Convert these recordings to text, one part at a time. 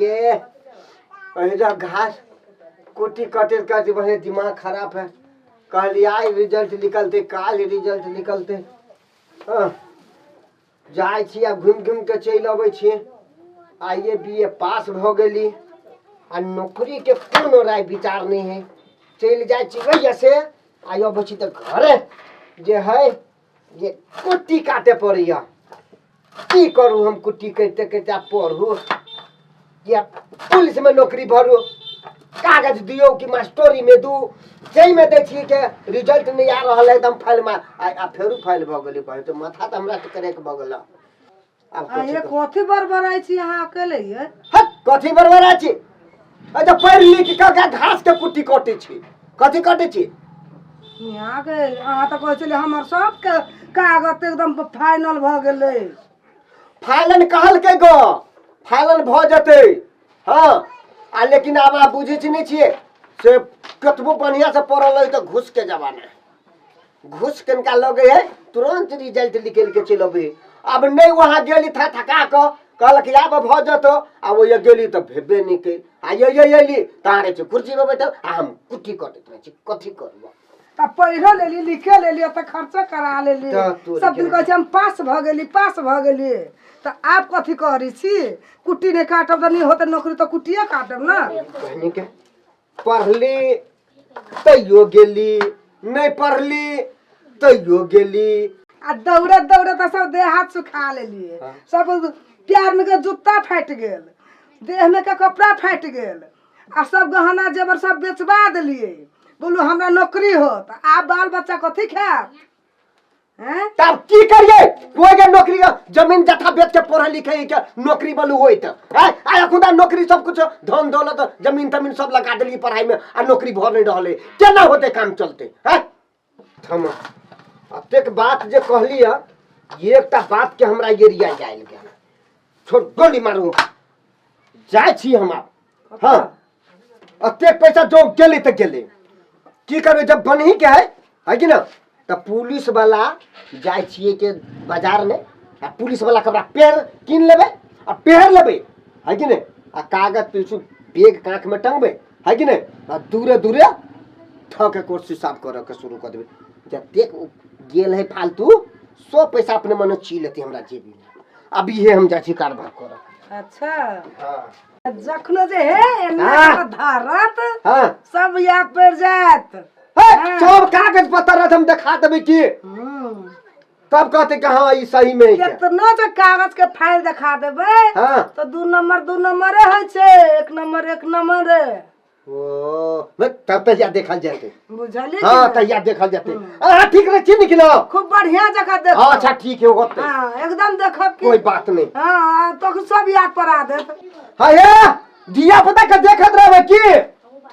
के घास कुटी कटे करते बने दिमाग खराब है। कल आई रिजल्ट निकलते, काल रिजल्ट निकलते। हाँ जाए छी, अब घूम घूम के चल अबै छी। आइए बीए पास भ गेली आ नौकरी के कोनो राय विचार नहीं है। चल जाए छी वही से आई अब छी तो घरे जे है ये कुट्टी काटे पड़िया। की करू हम कुट्टी करते करते पढ़ू या पुलिस में नौकरी भरू, कागज दियो कि मास्टरी में दू। जई में दे छी के रिजल्ट नहीं आ रहा है, एकदम फाइल में आ फेरू फाइल भ गेली। कहे तो माथा तो हमरा करे के भ गेल। अब ये कथि बरबराई छी अहाँ अकेले ये? हट कथि बरबराई छी? अच्छा पढ़ लिख के घास के कुट्टी काटे छी, कथि काटे छी? यहाँ के अहाँ तो कहै छले हमर सब के कागज एकदम फाइनल भ गेलै। फाइनल कहल के गो फाइनल भ जते। हां आ लेकिन अब आप बुझे छी नहीं छिए से कतबो बढ़िया से पढ़ल है तो घुस के जमाना। घुस कनका लगे है तुरंत रिजल्ट निकल के चलबे। अब नहीं वहां गेली था थका क कहल कि अब भ जतो। अब ये गेली तो भेबे नहीं के आ ये ली तारे छ कुर्सी पे बैठल आ हम कुट्टी काटत रह छी। कथि करबो? तब पढ़ो लेली लिखे लेली त खर्चा करा लेली। सब दिन कहै छी हम पास भ गेली त आप कथि करी छी? कुट्टी नहीं काटब त नहीं होते नौकरी तो कुट्टिया काटब ना। कहनी के पढ़ली तैयो गेली, नहीं पढ़ली तैयो गेली। आ दौड़े दौड़े तो सब देह हाथ सुखा लेलिए। सब पैर में के जूता फट गेल, देह में के कपड़ा फट गेल आ सब गहना जेवर सब बेचवा देलिए। बोलू हमरा नौकरी हो त आप बाल बच्चा कथि खाब? हैं तब की करिए? कोई के नौकरी जमीन जथा बेच के पढ़े लिखे के नौकरी बलू होई त आ खुदा नौकरी सब कुछ धन दौलत जमीन तमीन सब लगा देली पढ़ाई में आ नौकरी भर नहीं रहले। केना होते काम चलते हैं? थम अतेक बात जे कहली है एकटा बात के हमरा एरिया जाइल गया। छोड़ गोली मारू जाय छी हम। हां अतेक पैसा जो गेली त गेली, की करबे? जब बनही के है कि ना तो पुलिस वाला जाय छिए के बाजार में आ पुलिस वाला कपड़ा पेड़ किन लेबे आ पहन लेबे है कि नहीं आ कागज पीछू बैग कांख में टंगबे है कि नहीं आ दूरे दूरे ठके कोर्स हिसाब करे के शुरू कर देबे। जब देख गेल है फालतू 100 पैसा अपने मन ची लेती हमरा जेबी में। अब ये हम जाची कारबार कर। अच्छा हां जखनो जे है एना धारत हां सब याद पड़ जात। सब कागज पत्र हम दिखा देबे की तब कहते कि हाँ ई सही में है। कितना जो कागज के फाइल दिखा देबे हां तो 2 नंबर है छे, 1 नंबर है। ओ तब तो या देखल जाते। बुझली? हां तो या देखल जाते। हां ठीक रे छी निकलो खूब बढ़िया जगह देख। हां अच्छा ठीक है होते। हां एकदम देखब की कोई बात नहीं। हां तो सब याद पड़ा देत। हां ये दिया पता के देखत रहबे की?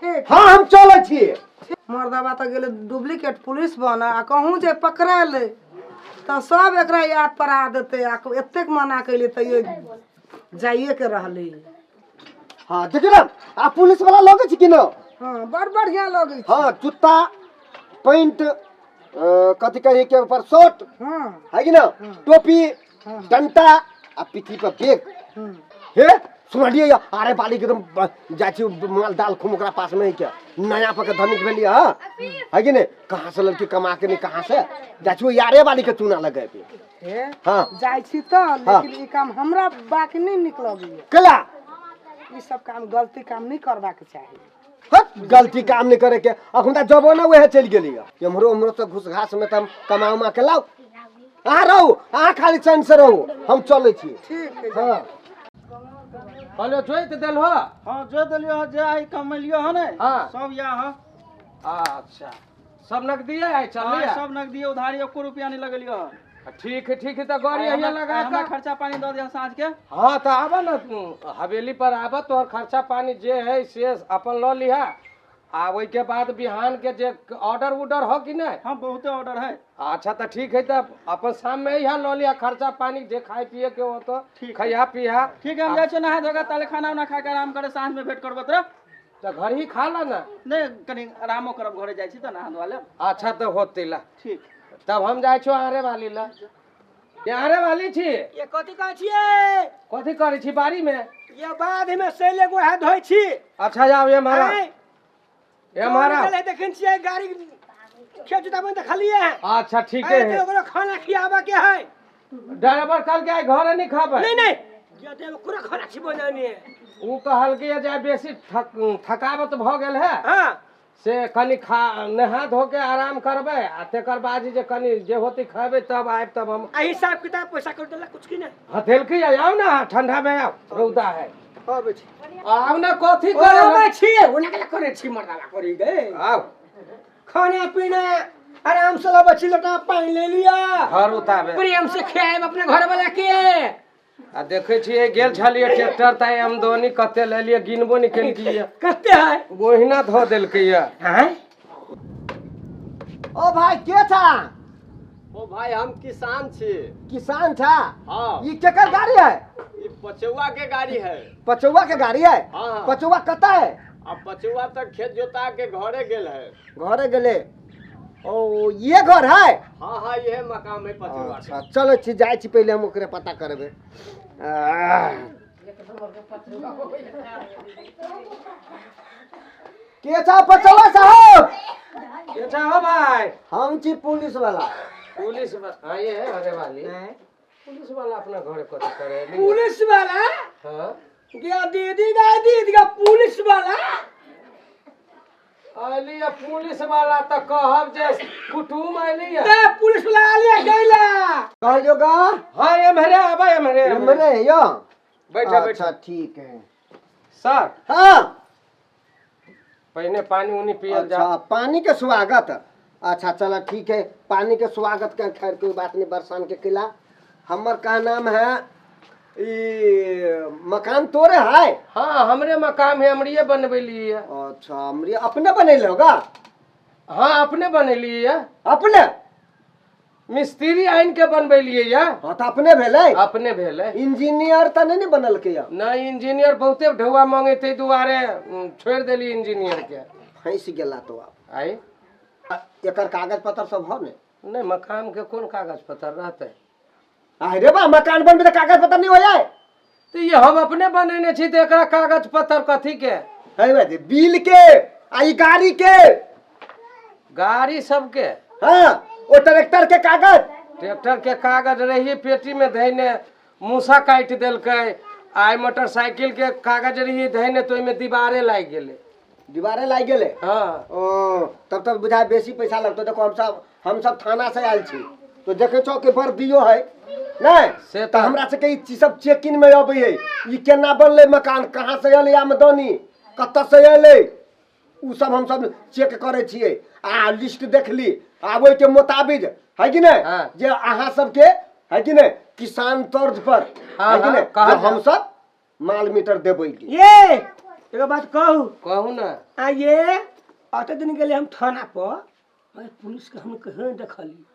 ठीक हां हम चलै छी। मर्दबा तो गेले डुप्लीकेट पुलिस बना आ कहूं जे पकड़ा ले तो सब एकरा याद पड़ा देते। आ एतेक मना कैले त ये जाइए के रहले। हां देख ना आ पुलिस वाला लगे छी कि न? हां बड़ बढ़िया लगे छै। हां जूता पैंट कथि कहे के ऊपर शर्ट हां है कि ना टोपी डंटा आ पीठी पर बैग। हे सुनलिए अरे बाली के एकदम जाची माल दाल खुम ओकरा पास में है क्या नया पके धनिक भेली है कि नहीं? कहां से लड़की कमा के नहीं कहां से जाची यारे वाली के चूना लगे पे। हां जाय छी त लेकिन ई काम हमरा बाकी नहीं निकलबी। कला ई सब काम गलती काम नहीं करबा के चाहिए। हट गलती काम नहीं करे के अखुनता जबो ना वहे चल गेली हमरो हमरो से घुस घास में तम कमाऊ मा के लाओ। आ रहू आ खाली चैन से रहू हम चलै छी। ठीक है। हां हेलो जोइत देलहो? हां जो देलियो जे आई कमलियो ह ने हाँ। सब या ह। अच्छा सब नकदी है चल लिया? सब नगदी उधारी 1 रुपया नहीं लगलियो ह। ठीक है तो गाड़ी यहाँ लगा हमरा के खर्चा पानी दे दे साँझ के। हाँ तो आबा ना तू हवेली पर आबा तो खर्चा पानी जे है से अपन लो लिहा आ वही के बाद बिहान के जे ऑर्डर उडर हो कि नहीं? हाँ बहुते ऑर्डर है। अच्छा तो ठीक है तो अपन शाम में यहाँ लो लिया खर्चा पानी जे खाए पिए के हो तो खैया पिया। ठीक है हम जाए नहा धोगा ताले खाना उना खा के आराम करे साँझ में भेंट करबो तो घर ही खा ला ना। नहीं कनी आरामो करब घरे जाए छी त नहा धोआ ले। अच्छा तो होते ला ठीक तब हम जाए छो आरे वाली ला। ये आरे वाली छी ये कथि कह छिए? कथी करे छी बारी में? ये बाद में सैले को हाथ धोई छी अच्छा जाओ ये हमारा ये हमारा चले देखन छियै गाड़ी खेत जुता में देखलिए हैं अच्छा ठीक है अरे ओकरा खाना खियाबा के है ड्राइवर कल के घर नहीं खाबे नहीं नहीं ये ते पूरा खाना छी बनानी है उ कहल के जे बेसी थकावट भ गेल है हां से कनी खा नहा धो के आराम करबे आ तेकर बाद जे कनी जे होती खाबे तब आब तब हम आ हिसाब किताब पैसा कर देला कुछ की नहीं हथेल के आओ ना ठंडा में आओ रौदा है आबे छी आओ ना कथी आबे करे छी ओना के करे छी मरदाला करी गए आओ खाना पीना आराम से ला बच्ची लटा पानी ले लिया घर उताबे प्रेम से खाएब अपने घर वाला के आ देखे छिए गेल छलिए ट्रैक्टर ताई आमदनी कते ले लिए गिनबो नहीं केलकिए कते है ओहिना धो देलकै या हैं ओ भाई के था ओ भाई हम किसान छी किसान था हाँ ये केकर गाड़ी है ये पचुआ के गाड़ी है पचौआ के गाड़ी है हाँ। पचौआ कता है अब पचुआ तक खेत जोता के घरे गेल है घरे गेले ओ ये घर है हाँ हाँ यह मकाम है पचुआ अच्छा चलो छी जाय छी पहले हम ओकरे पता करबे के था पचौआ साहब ये चाहो भाई हम छी पुलिस वाला पुलिस आए है अरे वाली पुलिस वाला अपना घर कथी करे पुलिस वाला हां गया दीदी का पुलिस वाला आलिया पुलिस वाला त कहब जे कुटुम आलिया ते पुलिस वाला आलिया गइला कहलियोगा हां ये मेरे आबे मेरे हमरे यो बैठा अच्छा बैठा ठीक है सर हाँ पहले पानी उनी पियल जा अच्छा पानी के स्वागत अच्छा चलो ठीक है पानी के स्वागत का खैर कोई बात नहीं बरसान के किला हमर का नाम है ये मकान तोरे है हां हमरे मकाम है हमरिए बनबेली है अच्छा हमरे अपने बनेले होगा हां अपने बनेली है अपने मिस्त्री आइन के बनबेलिए या हाँ तो अपने भेले अपने भेले इंजीनियर तो नहीं बनल के या नहीं इंजीनियर बहुते ढौआ मांगे थे दुआरे छोड़ देली इंजीनियर के फंस गेला तो आप आई एकर कागज पत्र सब हो ने नहीं मकाम के कौन कागज पत्र रहते अरे बा मकान बनबे तो कागज पत्र नहीं हो जाए तो ये हम अपने बनेने छी तो एकरा कागज पत्र कथी के है बे बिल के आई गाड़ी के गाड़ी सबके हाँ वो ट्रैक्टर के कागज ट्रैक्टर के कागज रही पेटी में धैने मूसा काट देलकै आई मोटरसाइकिल के कागज रही धैने तो में दीवारे लाग गेले दीवारे लाग गेले हाँ ओ तब तक बुझा बेसी पैसा लगतो देखो हम सब थाना से आयल छी तो देखे छो के भर दियो है नहीं से तो हमरा से के चीज सब चेकिंग में अबै है ई केना बनले मकान कहाँ से आले आमदनी कत्ता से आले उ सब हम सब चेक करे छिए आ लिस्ट देख ली आब ओइ के मुताबिक है कि नहीं हाँ। जे अहाँ सब के है कि नहीं किसान तर्ज पर हाँ, है कि हाँ, नहीं कहा जे हम सब माल मीटर देबै की ये एगो बात कहू कहू ना आ ये अते दिन गेले हम थाना पर अरे पुलिस के हम कहीं देखली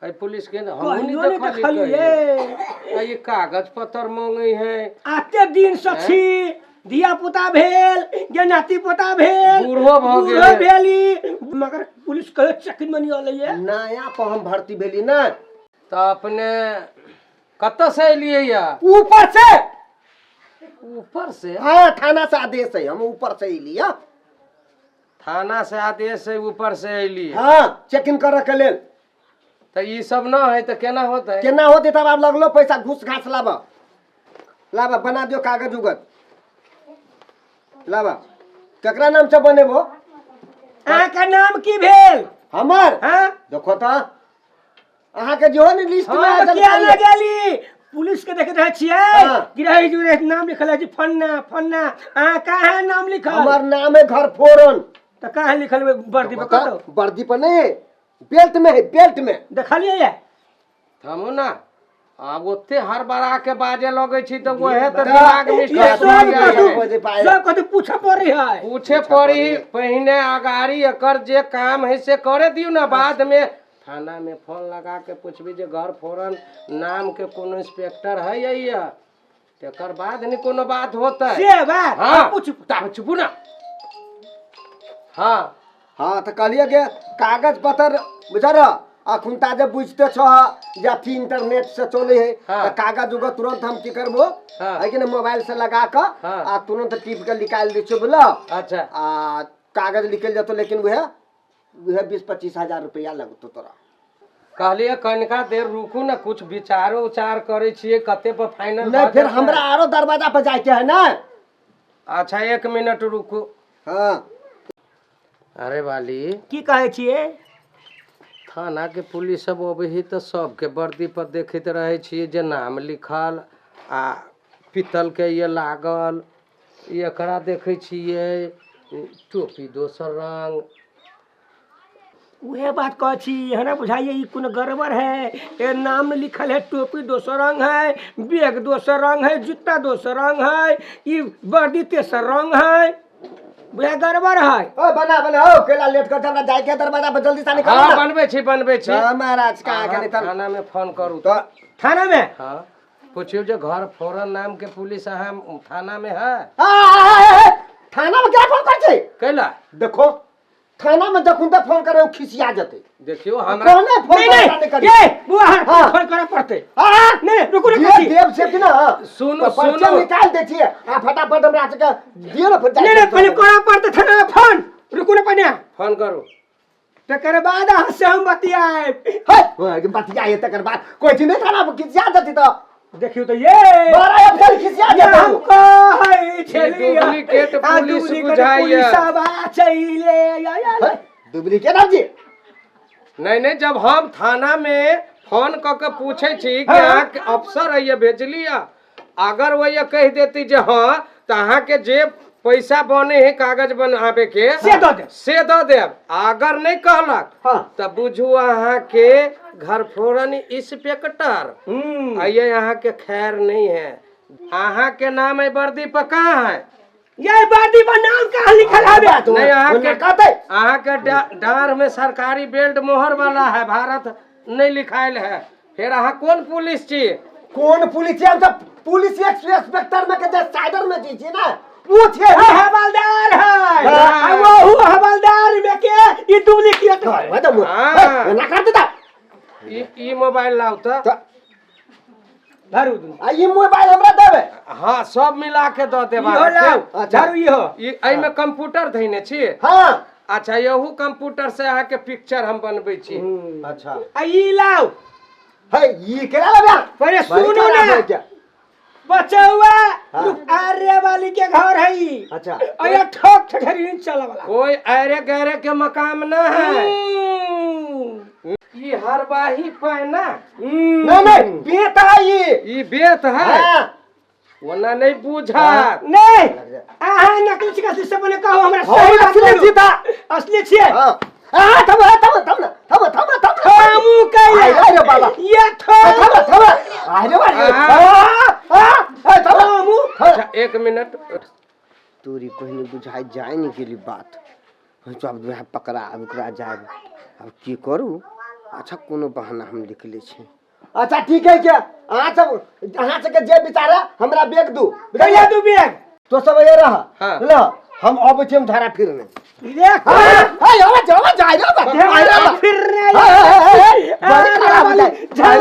आई पुलिस के ना हम कहियो नहीं नहीं देखली देखली कहियो। ये आ ये कागज पत्र मांगे है आते दिन सखी धिया पुता भेल या नाती पोता भेल बूढ़ो भ बूढ़ो गेल। भेली मगर पुलिस कहे चेकिंग में नहीं आले ये नया पर हम भर्ती भेली ना तो अपने कत्ता से अलिए या ऊपर से ऊपर से हाँ थाना से आदेश है हम ऊपर से ही लिया थाना से आदेश से ऊपर से अली हाँ चेकिंग करे के लेल तो ये सब ना है तो केना होता है केना होते तब आप लगलो पैसा घूस घास लाबा लाबा बना दियो कागज उगज लाबा केकरा नाम से बनेबो अहाँ का नाम की भेल हमर हाँ देखो तो अहाँ के जो ने लिस्ट में हम है क्या जानकारी है। लगेली पुलिस के देखे रहे छियै हाँ। कि रही जो रे नाम लिखल है जी फन्ना फन्ना अहाँ कहाँ है नाम लिखल हमर नाम है घर फोरन तो कहाँ लिखल है वर्दी पे कतो वर्दी पर नहीं है बेल्ट में है बेल्ट में देखलिए ये थमो ना अब ओते हर बड़ा के बाजे लगे छी तो वो है तो बता, दिमाग में ये स्ट्रेस सब हो जाए कथु सब कथु पूछा पड़ी है पूछे पड़ी पहिने अगाड़ी एकर जे काम है से करे दियो ना बाद में थाना में फोन लगा के पूछबी जे घर फोरन नाम के कोनो इंस्पेक्टर है या तेकर बाद नहीं कोनो बात होता है से बात हाँ पूछ चुपू ना हाँ हाँ तो कहलिए कि कागज पत्र बुझा रहा अखुन ताजे बुझते छ जे अथी इंटरनेट से चले है हाँ। त कागज उगज तुरंत हम की करबो हाँ। है कि ना मोबाइल से लगा के हाँ। आ तुरंत टिप के निकाल दै छो बोला अच्छा आ कागज निकल जतो लेकिन वह 20-25 हजार रुपया लगतो तोरा। कहलिए कनिका देर रुकू ना, कुछ विचारो उचार करे छिए कते पर फाइनल नहीं फिर हमरा आरो दरवाजा पर जाके है ना। अच्छा 1 मिनट रुकू। हाँ अरे वाली की कहे छिए? थाना के पुलिस सब अभी तो सबके वर्दी पर देखते रहे छिए जे नाम लिखल आ पीतल के ये लागल, एकरा देखे छिए टोपी दोसर रंग। वह बात कह छी है ना, बुझाइए ई कोनो गड़बड़ है। ये नाम लिखल है, टोपी दोसर रंग है, बैग दोसर रंग है, जूता दोसर रंग है, ई वर्दी तेसर रंग है, वह गड़बड़ है। ओ बना बना ओ केला लेट कर हमरा जाए के दरवाजा पर जल्दी से निकल हाँ बनबे छी हाँ, महाराज का अहाँ के निकल थाना में फोन करू तो थाना में हाँ पूछियो जो घर फोरन नाम के पुलिस अहाँ थाना में है थाना में क्या फोन कर छै? कैला देखो थाना में जखुन तक फोन करे खिसिया जते। देखियो हमरा कौन फोन नहीं करे ये बुआ हाँ। फोन करना पड़ते। हां नहीं रुको ये रुको देव से कि ना सुनो, तो पर्चा सुनो। निकाल दे छिए आ फटाफट हमरा से दियो ना फिर नहीं नहीं पहले करना पड़ते थाना में फोन। रुको ना पहले फोन करू। तकर बाद अहाँ से हम बतियाए। है बतिया ये तकर बाद कोई चीज नहीं थाना में खिसिया जती तो देखियो तो ये बड़ा अफसर खिसिया ये जते हमको है छेलिया डुप्लीकेट पुलिस बुझाइए। सब आ चले या डुप्लीकेट अब जी नहीं जब हम थाना में फोन क के पूछे छी कि हाँ। अहाँ के अफसर है ये भेजलिया, अगर वो ये कह देती जे हाँ तो अहाँ के जे पैसा बने है कागज बनावे के से दो देब। अगर नहीं कहलक हाँ। तब बुझू अहाँ के घर फोरन इंस्पेक्टर ये यहाँ के खैर नहीं है। अहाँ के नाम है वर्दी पर कहाँ है? ये वर्दी पर नाम कहाँ लिखल है? नहीं अहाँ के कहते अहाँ के डार में सरकारी बेल्ट मोहर वाला है, भारत नहीं लिखायल है। फिर अहाँ कौन पुलिस छी? कौन पुलिस है? हम सब पुलिस इंस्पेक्टर में के साइडर में जी ना पूछे हवलदार है। हाँ। वो हवलदार में के ये डुप्लीकेट है। है तो हाँ। ना कर देता ई मोबाइल लाओ तो धरू दू आ ये मोबाइल हमरा देबे। हाँ सब मिला के दो दे ई हो लाओ धरू ई हो। एहि में कंप्यूटर धैने छी। हां अच्छा यहू कंप्यूटर से अहाँ के पिक्चर हम बनबै छी। अच्छा आ ई लाओ है ये केला लबा पहले सुनो ना बचौआ अरे वाली के घर है ई। अच्छा अरे ठोक ठठरी चला वाला कोई अरे गहरे के मकाम न है। ई हरबाही पैना नहीं बेटा ये ई बेत है हां वना नहीं बुझा। नहीं आहा नकली चिका से बने कहो हमरा हो सही बात असली बोलू। सीता असली छिए। हां हां थम हमू कहिया अरे बाबा ये ठोक थम अरे बाबा हमू अच्छा 1 मिनट तोरी कहनी बुझाई जाए नहीं गेली बात तो अब वह पकड़ा अब ओकरा जाए अब की करू। अच्छा कोनो बहाना हम लिख ले छी। अच्छा ठीक है क्या अहाँ सब के जे विचारा हमरा बैग दू कहिया तू बैग तो सब ये रहा हाँ। ल हम अब छी हम धारा फिरने देख हाय आवाज जाए रे फिर रे बड़ी खराब हो जाए जाए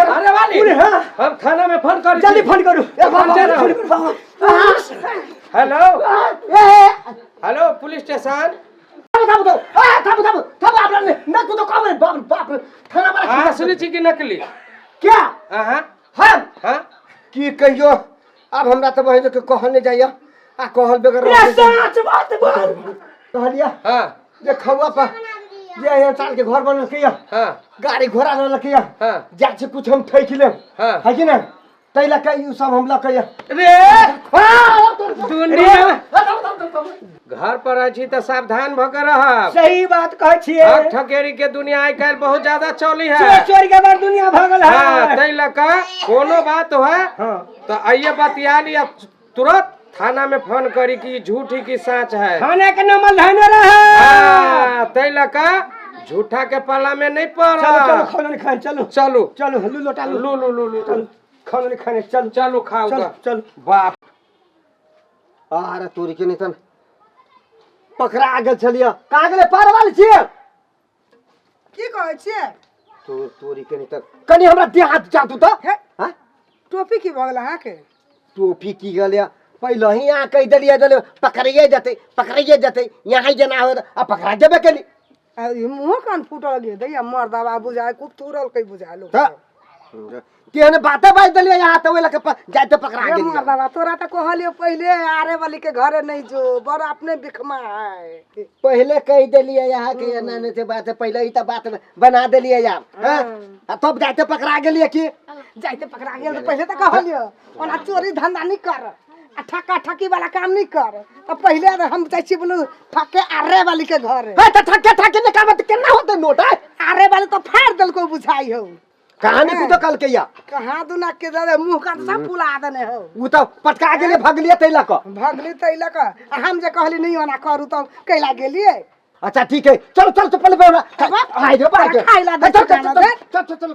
अरे वाली हम थाना में फोन कर जल्दी फोन करू हेलो हेलो पुलिस स्टेशन। हाँ सुनी छी कि नकली क्या हाँ हम हाँ की कहियो अब हमरा तो बहन के कहने जाइए आ कहल बगैर सच बात बोल कहलिया हाँ जे खौआ पर जे यहाँ साल के घर बनल के हाँ गाड़ी घोड़ा लल के हाँ जा से कुछ हम ठैक लेम हाँ है कि ना तै लके यू सब हम लके रे दुनिया घर पर अछि त सावधान भ के रहब। सही बात कह छिए। ठग ठकेरी के दुनिया आइ काल्हि बहुत ज्यादा चली है। चोरी के बाद दुनिया भगल हाँ है। तै लके कोनो बात है हाँ। तो आइए बतिया लिया तुरंत थाना में फोन करी कि झूठी की सच है। खाने के नंबर धने रहे हाँ तै लके झूठा के पाला में नहीं चलो चलो पड़ा। खाना नहीं खाए चलो चलो चलो हल्लू लोटा लो लो लो लो लो चलो खाना नहीं खाने चलो चलो खाओ चलो तो। चलो बाप अरे तोरी के नितन पकड़ा गेल छलिया कहाँ गेले परवल छियै की कहै छियै तोरी के नितन कनी हमरा देह हाथ चाटू तो हे हाँ टोपी की भऽ गेल अहाँके टोपी की गेलिया पहले ही यहाँ कह दिलिए पकड़िए जते यहाँ जना हो आ पकड़ा जेबे केली आ ई मुँह कान फूटल गे दैया मर दवा बुझाए खूब तुरल कई बुझाए लोग हाँ। केहन बाते बाज दिलिए यहाँ तो लके जाते पकड़ा अरे गेली मर दवा तोरा तो कहलियो पहले आरे वाली के घरे नहीं जो बड़ अपने बिखमा है पहले कह दिलिए यहाँ के एना से बात पहले ही तो बात बना दिलिए यार हाँ? आ तब जाते पकड़ा गेलिए कि जाइते पकड़ा गेल तो पहले तो कहलियो ओना चोरी धंधा नहीं कर आ ठका ठकी वाला काम नहीं कर तो पहले हम जाइ छी बोलू ठके आरे वाली के घरे है तो ठके निकालत केना होते नोट है आरे वाली तो फाड़ देल को बुझाई हो कहानी को तो कल के या कहाँ दुना के दे मुंह का तो सब फुला देने हो वो तो पटका गेले भगलिए तैला को भगली तैला का आ हम जे कहली नहीं ओना करू तो कैला गेलिए अच्छा ठीक है चलो चलो चलो पहले आइए खाइला दे चलो चलो चलो